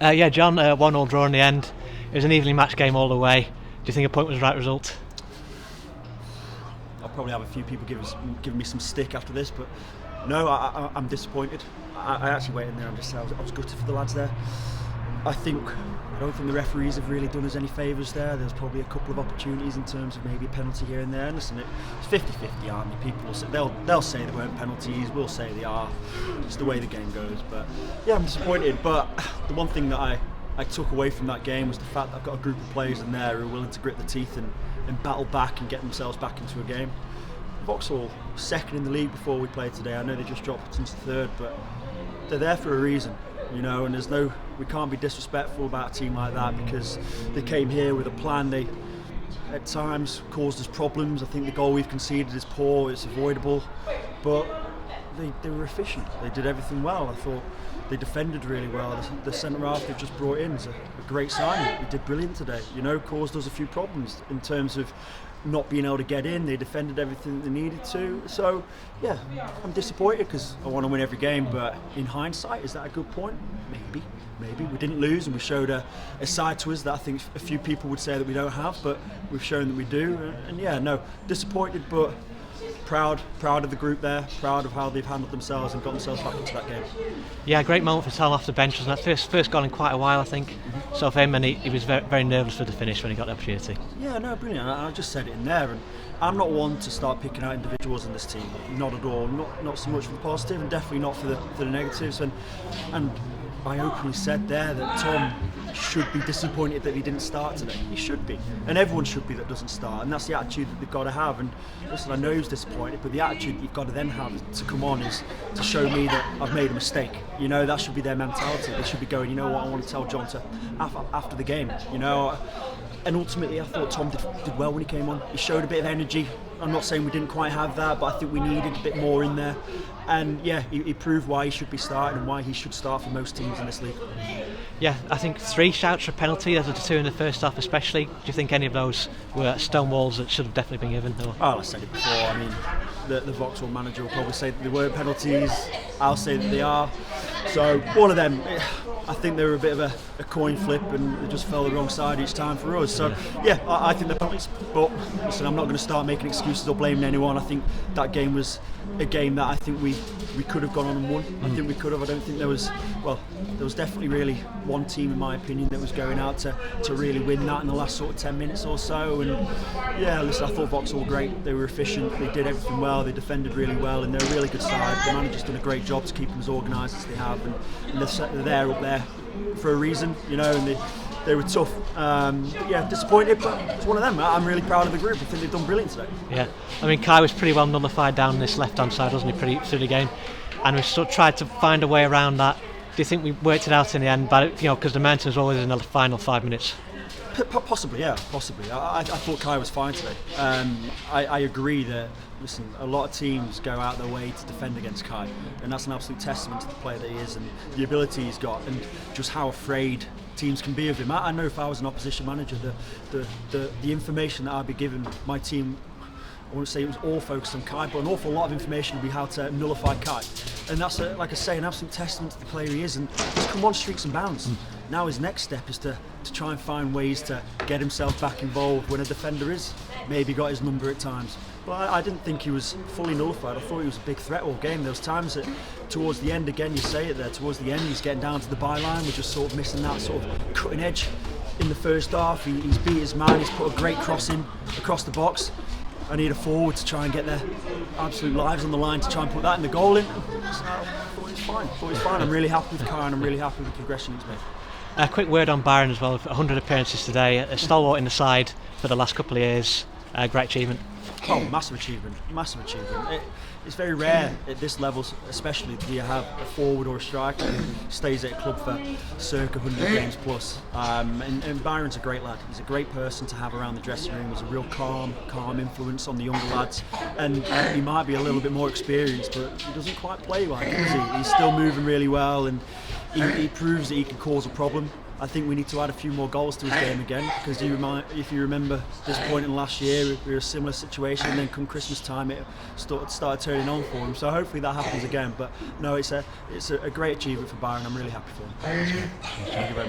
Yeah, John, 1-1 draw in the end. It was an evenly matched game all the way. Do you think a point was the right result? I'll probably have a few people giving me some stick after this, but no, I'm disappointed. I actually went in there and just said I was gutted for the lads there. I don't think the referees have really done us any favours there. There's probably a couple of opportunities in terms of maybe a penalty here and there. And listen, it's 50-50, aren't they? People will say, they'll say they weren't penalties, we'll say they are. It's the way the game goes. But yeah, I'm disappointed. But the one thing that I took away from that game was the fact that I've got a group of players in there who are willing to grit the teeth and battle back and get themselves back into a game. Vauxhall second in the league before we played today. I know they just dropped into third, but they're there for a reason, you know, and we can't be disrespectful about a team like that because they came here with a plan. They at times caused us problems. I think the goal we've conceded is poor, it's avoidable, but they were efficient. They did everything well. I thought they defended really well. The centre half they've just brought in is a great signing. He did brilliant today, you know, caused us a few problems in terms of not being able to get in. They defended everything they needed to. So yeah, I'm disappointed because I want to win every game, but in hindsight, is that a good point? Maybe we didn't lose and we showed a side to us that I think a few people would say that we don't have, but we've shown that we do. And yeah, no, disappointed, but proud of the group there, proud of how they've handled themselves and got themselves back into that game. Yeah, great moment for Tal off the bench. Wasn't that first goal in quite a while, I think. So for him, and he was very, very nervous for the finish when he got the opportunity. Yeah, no, brilliant. I just said it in there, and I'm not one to start picking out individuals in this team. Not at all. Not so much for the positive, and definitely not for the negatives. And I openly said there that Tom should be disappointed that he didn't start today. He should be, and everyone should be that doesn't start, and that's the attitude that they've got to have. And listen, I know he was disappointed, but the attitude that you've got to then have to come on is to show me that I've made a mistake. You know, that should be their mentality. They should be going, you know what, I want to tell John to after the game, you know. And ultimately, I thought Tom did well when he came on. He showed a bit of energy. I'm not saying we didn't quite have that, but I think we needed a bit more in there. And yeah, he proved why he should be starting and why he should start for most teams in this league. Yeah, I think 3 shouts for penalty. There were 2 in the first half especially. Do you think any of those were stone walls that should have definitely been given? Or? Oh, I said it before. I mean, the Vauxhall manager will probably say that they weren't penalties. I'll say that they are. So all of them, I think they were a bit of a coin flip and they just fell the wrong side each time for us. So yeah, I think they're penalties. But listen, I'm not going to start making excuses or blaming anyone. I think that game was a game that I think we could have gone on and won. I think we could have. I don't think there was definitely really one team, in my opinion, that was going out to really win that in the last sort of 10 minutes or so. And yeah, listen, I thought Vauxhall were great. They were efficient. They did everything well. They defended really well, and they're a really good side. The manager's done a great job to keep them as organised as they have, and they're there up there for a reason, you know. And they were tough. Yeah, disappointed, but it's one of them. I'm really proud of the group. I think they've done brilliant today. Yeah, I mean, Kai was pretty well nullified down this left-hand side, wasn't he, pretty through the game? And we sort of tried to find a way around that. Do you think we worked it out in the end? But you know, because the momentum was always in the final 5 minutes. Possibly, yeah, possibly. I thought Kai was fine today. I agree that, listen, a lot of teams go out their way to defend against Kai, and that's an absolute testament to the player that he is and the ability he's got, and just how afraid teams can be of him. I know if I was an opposition manager, the information that I'd be giving my team, I wouldn't say it was all focused on Kai, but an awful lot of information would be how to nullify Kai. And that's, like I say, an absolute testament to the player he is, and he's come on streaks and bounds. Now his next step is to try and find ways to get himself back involved when a defender is maybe got his number at times. But I didn't think he was fully nullified. I thought he was a big threat all game. There was times that towards the end, again you say it there, towards the end he's getting down to the byline. We're just sort of missing that sort of cutting edge in the first half. He's beat his man, he's put a great cross in across the box. I need a forward to try and get their absolute lives on the line to try and put that in the goal in. So I thought he was fine. I'm really happy with Kai and I'm really happy with the progression he's made. A quick word on Byron as well. 100 appearances today, a stalwart in the side for the last couple of years. Great achievement. Oh, massive achievement. It's very rare at this level, especially, do you have a forward or a striker who stays at a club for circa 100 games plus. And Byron's a great lad. He's a great person to have around the dressing room. He's a real calm influence on the younger lads. And he might be a little bit more experienced, but he doesn't quite play like it, does he? He's still moving really well, and he proves that he can cause a problem. I think we need to add a few more goals to his game again, because if you remember disappointing last year, we were in a similar situation, and then come Christmas time it started turning on for him. So hopefully that happens again. But no, it's a great achievement for Byron. I'm really happy for him. Thank you very much.